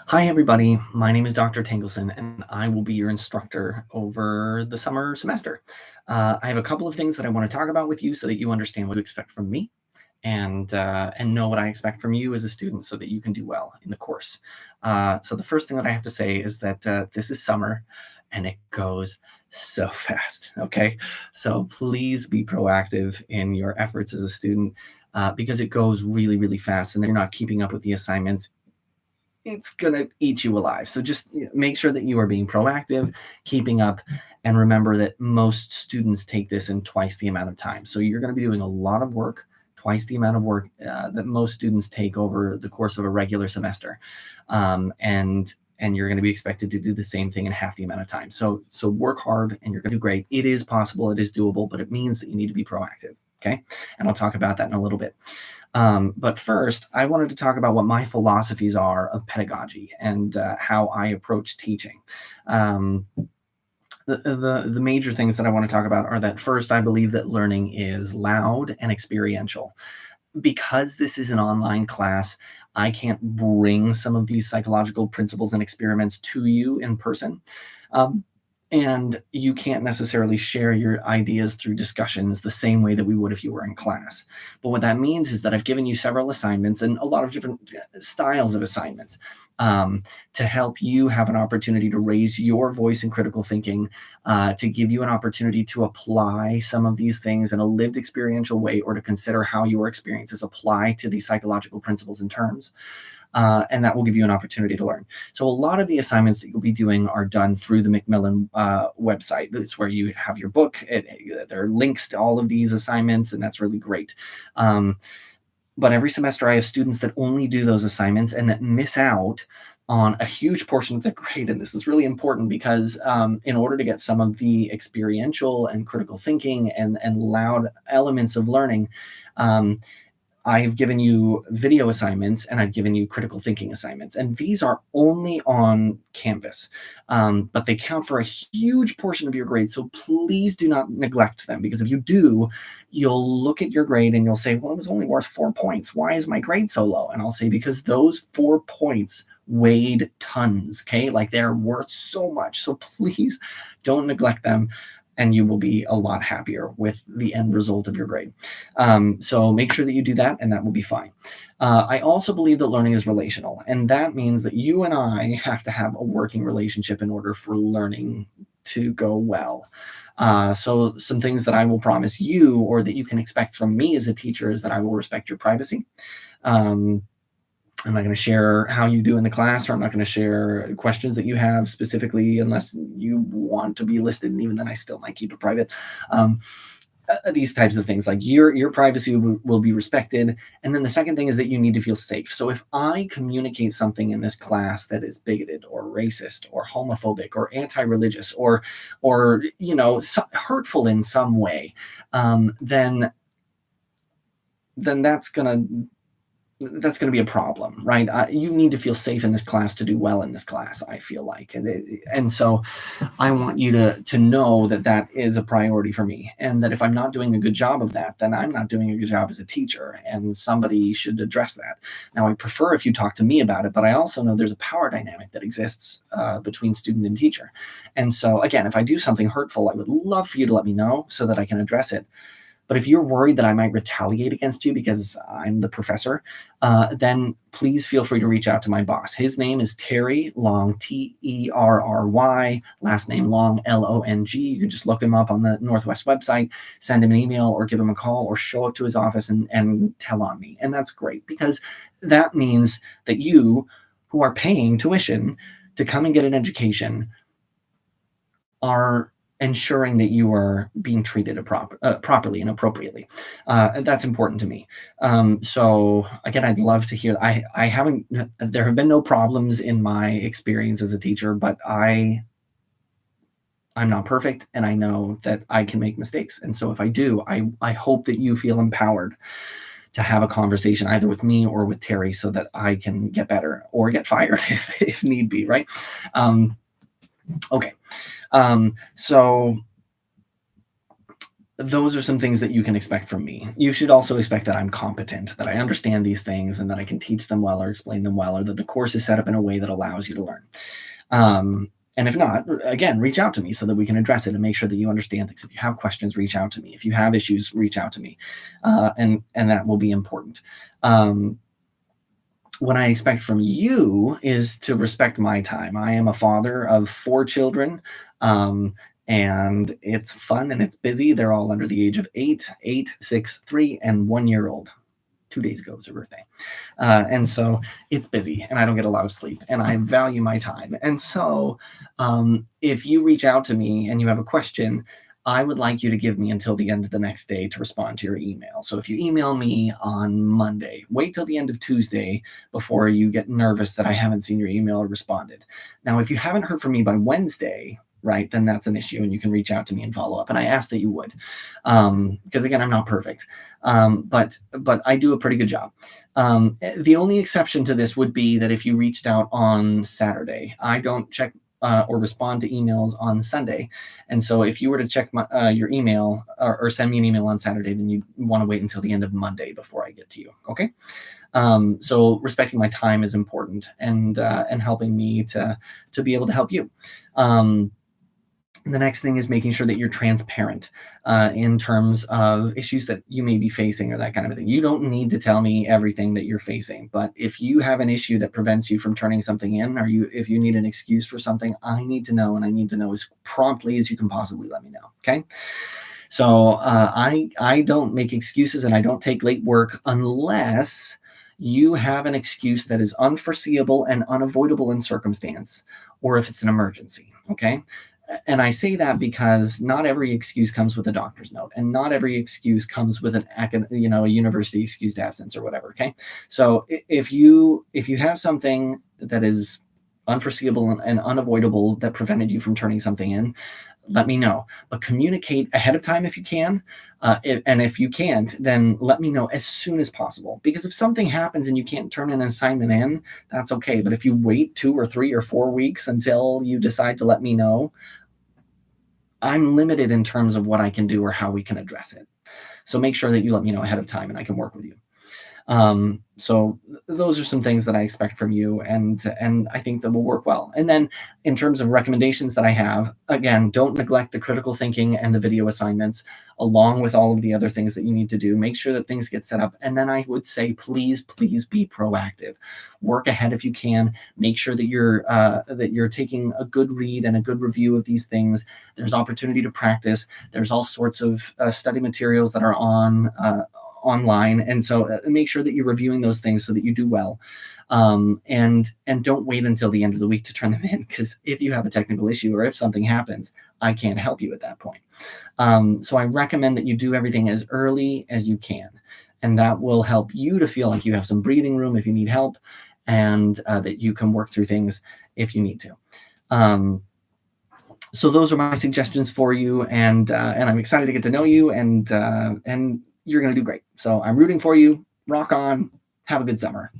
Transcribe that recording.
Hi, everybody. My name is Dr. Tangleson, and I will be your instructor over the summer semester. I have a couple of things that I want to talk about with you so that you understand what to expect from me and know what I expect from you as a student so that you can do well in the course. So the first thing that I have to say is that this is summer and it goes so fast. Okay, so please be proactive in your efforts as a student because it goes really, really fast, and then you're not keeping up with the assignments. It's going to eat you alive. So just make sure that you are being proactive, keeping up, and remember that most students take this in twice the amount of time. So you're going to be doing a lot of work, twice the amount of work that most students take over the course of a regular semester. And you're going to be expected to do the same thing in half the amount of time. So work hard and you're going to do great. It is possible, it is doable, but it means that you need to be proactive. Okay. And I'll talk about that in a little bit. But first, I wanted to talk about what my philosophies are of pedagogy and how I approach teaching. Um, the major things that I want to talk about are that first, I believe that learning is loud and experiential. Because this is an online class, I can't bring some of these psychological principles and experiments to you in person. Um, and you can't necessarily share your ideas through discussions the same way that we would if you were in class. But what that means is that I've given you several assignments and a lot of different styles of assignments um, to help you have an opportunity to raise your voice in critical thinking, to give you an opportunity to apply some of these things in a lived experiential way, or to consider how your experiences apply to these psychological principles and terms. And that will give you an opportunity to learn. So a lot of the assignments that you'll be doing are done through the Macmillan website. It's where you have your book. There are links to all of these assignments, and that's really great. But every semester I have students that only do those assignments and that miss out on a huge portion of their grade. And this is really important because in order to get some of the experiential and critical thinking and loud elements of learning, um, I've given you video assignments and I've given you critical thinking assignments. And these are only on Canvas, but they count for a huge portion of your grade. So please do not neglect them, because if you do, you'll look at your grade and you'll say, well, it was only worth 4 points. Why is my grade so low? And I'll say, because those 4 points weighed tons. Okay. Like they're worth so much. So please don't neglect them, and you will be a lot happier with the end result of your grade. So make sure that you do that, and that will be fine. I also believe that learning is relational, and that means that you and I have to have a working relationship in order for learning to go well. So some things that I will promise you, or that you can expect from me as a teacher, is that I will respect your privacy. Um, I'm not going to share how you do in the class, or I'm not going to share questions that you have specifically unless you want to be listed. And even then, I still might keep it private. Um, these types of things, like your privacy will be respected. And then the second thing is that you need to feel safe. So if I communicate something in this class that is bigoted or racist or homophobic or anti-religious or hurtful in some way, then that's going to be a problem, right? You need to feel safe in this class to do well in this class, I feel like. And so I want you to know that that is a priority for me, and that if I'm not doing a good job of that, then I'm not doing a good job as a teacher, and somebody should address that. Now, I prefer if you talk to me about it, but I also know there's a power dynamic that exists between student and teacher. And so, again, if I do something hurtful, I would love for you to let me know so that I can address it. But if you're worried that I might retaliate against you because I'm the professor, then please feel free to reach out to my boss. His name is Terry Long, Terry, last name Long, Long. You can just look him up on the Northwest website, send him an email or give him a call or show up to his office and tell on me. And that's great, because that means that you, who are paying tuition to come and get an education, are ensuring that you are being treated properly and appropriately. That's important to me. So again, I'd love to hear. I haven't. There have been no problems in my experience as a teacher, but I'm not perfect, and I know that I can make mistakes. And so if I do, I hope that you feel empowered to have a conversation either with me or with Terry, so that I can get better or get fired if need be. Right. Okay. So those are some things that you can expect from me. You should also expect that I'm competent, that I understand these things, and that I can teach them well or explain them well, or that the course is set up in a way that allows you to learn. And if not, again, reach out to me so that we can address it and make sure that you understand things. If you have questions, reach out to me. If you have issues, reach out to me, and that will be important. What I expect from you is to respect my time. I am a father of 4 children, and it's fun and it's busy. They're all under the age of 8, 6, 3, and 1-year-old. 2 days ago was her birthday. And so it's busy and I don't get a lot of sleep and I value my time. And so if you reach out to me and you have a question, I would like you to give me until the end of the next day to respond to your email. So if you email me on Monday, wait till the end of Tuesday before you get nervous that I haven't seen your email or responded. Now, if you haven't heard from me by Wednesday, right, then that's an issue and you can reach out to me and follow up. And I ask that you would, because again, I'm not perfect, but I do a pretty good job. The only exception to this would be that if you reached out on Saturday, I don't check or respond to emails on Sunday. And so if you were to check your email or send me an email on Saturday, then you want to wait until the end of Monday before I get to you. Okay. So respecting my time is important and helping me to be able to help you. The next thing is making sure that you're transparent in terms of issues that you may be facing or that kind of thing. You don't need to tell me everything that you're facing, but if you have an issue that prevents you from turning something in, or if you need an excuse for something, I need to know, and I need to know as promptly as you can possibly let me know. Okay. So I don't make excuses and I don't take late work unless you have an excuse that is unforeseeable and unavoidable in circumstance, or if it's an emergency. Okay. And I say that because not every excuse comes with a doctor's note, and not every excuse comes with a university excused absence or whatever. Okay. So if you have something that is unforeseeable and unavoidable that prevented you from turning something in, let me know, but communicate ahead of time if you can. And if you can't, then let me know as soon as possible, because if something happens and you can't turn an assignment in, that's okay. But if you wait 2 or 3 or 4 weeks until you decide to let me know, I'm limited in terms of what I can do or how we can address it. So make sure that you let me know ahead of time and I can work with you. So those are some things that I expect from you, and I think that will work well. And then in terms of recommendations that I have, again, don't neglect the critical thinking and the video assignments, along with all of the other things that you need to do. Make sure that things get set up. And then I would say, please be proactive. Work ahead if you can. Make sure that you're taking a good read and a good review of these things. There's opportunity to practice. There's all sorts of study materials that are online, and so make sure that you're reviewing those things so that you do well, and don't wait until the end of the week to turn them in, because if you have a technical issue or if something happens, I can't help you at that point. So I recommend that you do everything as early as you can, and that will help you to feel like you have some breathing room if you need help, and that you can work through things if you need to. So those are my suggestions for you, and I'm excited to get to know you, and you're going to do great. So I'm rooting for you. Rock on. Have a good summer.